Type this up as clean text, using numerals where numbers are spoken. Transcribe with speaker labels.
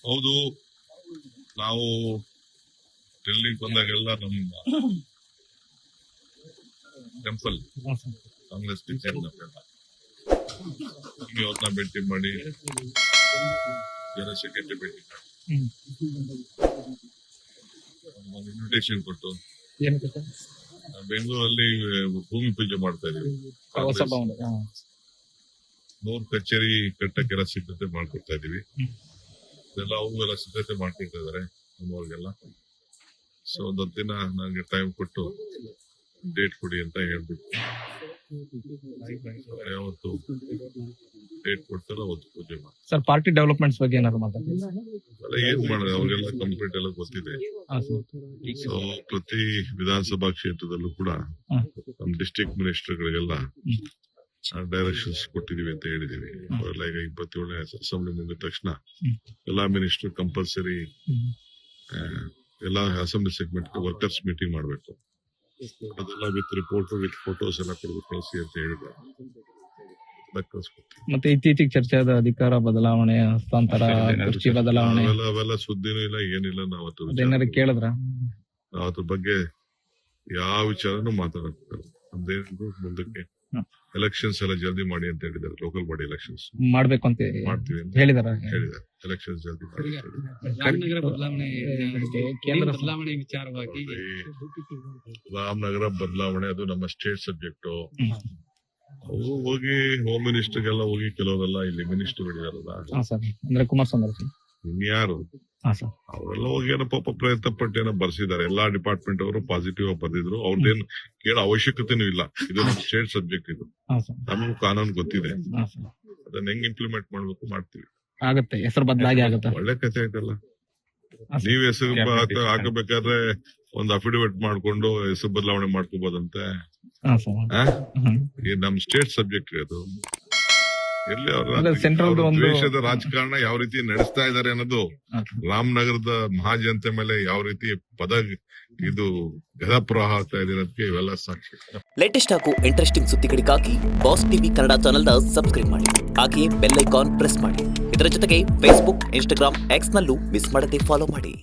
Speaker 1: ಹೌದು, ನಾವು ಡೆಲ್ಲಿಗೆ ಬಂದಾಗೆಲ್ಲ ನಮ್ಮ ಟೆಂಪಲ್ ಕಾಂಗ್ರೆಸ್ ಅವ್ರನ್ನ ಭೇಟಿ ಮಾಡಿ, ಜನರಲ್ ಸೆಕ್ರೆಟರಿ ಭೇಟಿ ಮಾಡಿ ಇನ್ವಿಟೇಷನ್ ಕೊಟ್ಟು ಬೆಂಗಳೂರಲ್ಲಿ ಭೂಮಿ ಪೂಜೆ ಮಾಡ್ತಾ ಇದೀವಿ. 100 ಕಚೇರಿ ಕಟ್ಟಕ್ಕೆಲ್ಲ ಸಿದ್ಧತೆ ಮಾಡ್ಕೊಡ್ತಾ ಇದೀವಿ. ಇದೆಲ್ಲ ಅವೆಲ್ಲ ಸಿದ್ಧತೆ ಮಾಡ್ಕೊಳ್ತಾ ಇದಾರೆ ನಮ್ಮವ್ರಿಗೆಲ್ಲ. ಸೊ ಒಂದೊಂದು ದಿನ ನನಗೆ ಟೈಮ್ ಕೊಟ್ಟು ಡೇಟ್ ಕೊಡಿ ಅಂತ ಹೇಳ್ಬಿಟ್ಟು ಯಾವತ್ತು ಡೇಟ್ ಕೊಡ್ತಾರೋ ಅವತ್ತು ಪೂಜೆ ಮಾಡಿ.
Speaker 2: ಸರ್, ಪಾರ್ಟಿ ಡೆವಲಪ್ಮೆಂಟ್ಸ್ ಬಗ್ಗೆ ಏನಾದ್ರು ಮಾತಾಡ್ತೀವಿ?
Speaker 1: ಏನ್ ಮಾಡೋದು, ಅವ್ರಿಗೆಲ್ಲ ಕಂಪ್ಲೀಟ್ ಎಲ್ಲ ಗೊತ್ತಿದೆ. ಸೊ ಪ್ರತಿ ವಿಧಾನಸಭಾ ಕ್ಷೇತ್ರದಲ್ಲೂ ಕೂಡ ನಮ್ಮ ಡಿಸ್ಟ್ರಿಕ್ಟ್ ಮಿನಿಸ್ಟರ್ಗಳಿಗೆಲ್ಲ ಡೈರೆಕ್ಷನ್ಸ್ ಕೊಟ್ಟಿದೀವಿ ಅಂತ ಹೇಳಿದೀವಿ. ಅವರೆಲ್ಲ ಈಗ 27ನೇ ಅಸೆಂಬ್ಲಿ ಮುಗಿದ ತಕ್ಷಣ ಎಲ್ಲಾ ಮಿನಿಸ್ಟರ್ ಕಂಪಲ್ಸರಿ ಎಲ್ಲಾ ಅಸೆಂಬ್ಲಿ ಸೆಗ್ಮೆಂಟ್ ವರ್ಕರ್ಸ್ ಮೀಟಿಂಗ್ ಮಾಡಬೇಕು. ಅದೆಲ್ಲ ವಿತ್ ರಿಪೋರ್ಟ್ ವಿತ್ ಫೋಟೋಸ್ ಎಲ್ಲ ಕೊಡಬೇಕು ಕಳಿಸಿ ಅಂತ ಹೇಳಿದ್ದಾರೆ.
Speaker 2: ಮತ್ತೆ ಇತ್ತೀಚೆಗೆ ಚರ್ಚೆ ಆದ ಅಧಿಕಾರ ಬದಲಾವಣೆ, ಹಸ್ತಾಂತರ, ಕುರ್ಚಿ ಬದಲಾವಣೆ
Speaker 1: ಅವೆಲ್ಲ ಸುದ್ದಿನೂ ಇಲ್ಲ, ಏನಿಲ್ಲ. ನಾವು
Speaker 2: ಕೇಳಿದ್ರ
Speaker 1: ಅದ್ರ ಬಗ್ಗೆ ಯಾವ ವಿಚಾರನೂ ಮಾತಾಡಕ್ಕಾಗಲ್ಲ. ನಮ್ದೇನಿದ್ರು ಮುಂದಕ್ಕೆ ಎಲೆಕ್ಷನ್ಸ್ ಎಲ್ಲ ಜಲ್ದಿ ಮಾಡಿ ಅಂತ ಹೇಳಿದ್ದಾರೆ. ಲೋಕಲ್ ಬಾಡಿ ಎಲೆಕ್ಷನ್ಸ್
Speaker 2: ಮಾಡ್ಬೇಕು ಅಂತ
Speaker 1: ಮಾಡ್ತೀವಿ ಅಂತ
Speaker 2: ಹೇಳಿದಾರೆ.
Speaker 1: ಎಲೆಕ್ಷನ್ಸ್ ಜಲ್ದಿ
Speaker 3: ಬದಲಾವಣೆ ವಿಚಾರವಾಗಿ
Speaker 1: ರಾಮನಗರ ಬದಲಾವಣೆ ಅದು ನಮ್ಮ ಸ್ಟೇಟ್ ಸಬ್ಜೆಕ್ಟ್. ಅವರು ಹೋಗಿ ಹೋಮ್ ಮಿನಿಸ್ಟರ್ಗೆಲ್ಲ ಹೋಗಿ ಕೆಲವರೆಲ್ಲ ಇಲ್ಲಿ ಮಿನಿಸ್ಟರ್ ಇದಾರಲ್ಲ,
Speaker 2: ಅಂದ್ರೆ ಕುಮಾರಸ್ವಾಮಿ
Speaker 1: ಇನ್ಯಾರು ಅವರೆಲ್ಲ ಹೋಗಿ ಏನೋ ಪಾಪ ಪ್ರಯತ್ನ ಪಟ್ಟು ಏನೋ ಬರ್ಸಿದ್ದಾರೆ. ಎಲ್ಲಾ ಡಿಪಾರ್ಟ್ಮೆಂಟ್ ಅವರು ಪಾಸಿಟಿವ್ ಆಗಿ ಬರ್ದಿದ್ರು. ಅವ್ರದ್ದೇನು ಕೇಳೋ ಅವಶ್ಯಕತೆನೂ ಇಲ್ಲ. ಇದು ನಮ್ಮ ಸ್ಟೇಟ್ ಸಬ್ಜೆಕ್ಟ್. ಇದು ನಮಗೂ ಕಾನೂನು ಗೊತ್ತಿದೆ. ಅದನ್ನ ಹೆಂಗ್ ಇಂಪ್ಲಿಮೆಂಟ್ ಮಾಡ್ಬೇಕು ಮಾಡ್ತೀವಿ.
Speaker 2: ಆಗತ್ತೆ, ಹೆಸರು ಬದಲಾಗಿ ಆಗುತ್ತೆ.
Speaker 1: ಒಳ್ಳೆ ಕಥೆ ಆಯ್ತಲ್ಲ. ನೀವ್ ಹೆಸರು ಹಾಕಬೇಕಾದ್ರೆ ಒಂದು ಅಫಿಡವಿಟ್ ಮಾಡ್ಕೊಂಡು ಹೆಸರು ಬದಲಾವಣೆ ಮಾಡ್ಕೋಬಹುದಂತೆ. ನಮ್ ಸ್ಟೇಟ್ ಸಬ್ಜೆಕ್ಟ್ ಅದು. ಎಲ್ಲಿ ದೇಶದ ರಾಜಕಾರಣ ಯಾವ ರೀತಿ ನಡೆಸ್ತಾ ಇದ್ದಾರೆ ಅನ್ನೋದು, ರಾಮನಗರದ ಮಹಾಜನತೆ ಮೇಲೆ ಯಾವ ರೀತಿ ಇದು ಗದಪ್ರವಾಹ ಆಗ್ತಾ ಇದೆ ಅನ್ನೋದಕ್ಕೆ ಇವೆಲ್ಲ ಸಾಕ್ಷಿ.
Speaker 4: ಲೇಟೆಸ್ಟ್ ಹಾಗೂ ಇಂಟ್ರೆಸ್ಟಿಂಗ್ ಸುದ್ದಿಗಳಿಗಾಗಿ boss TV Kannada channel subscribe ಮಾಡಿ. ಹಾಗೆಯೇ ಬೆಲ್ ಐಕಾನ್ ಪ್ರೆಸ್ ಮಾಡಿ. ಇದರ ಜೊತೆಗೆ ಫೇಸ್ಬುಕ್, ಇನ್ಸ್ಟಾಗ್ರಾಮ್, ಎಕ್ಸ್ ನಲ್ಲೂ ಮಿಸ್ ಮಾಡದೆ ಫಾಲೋ ಮಾಡಿ.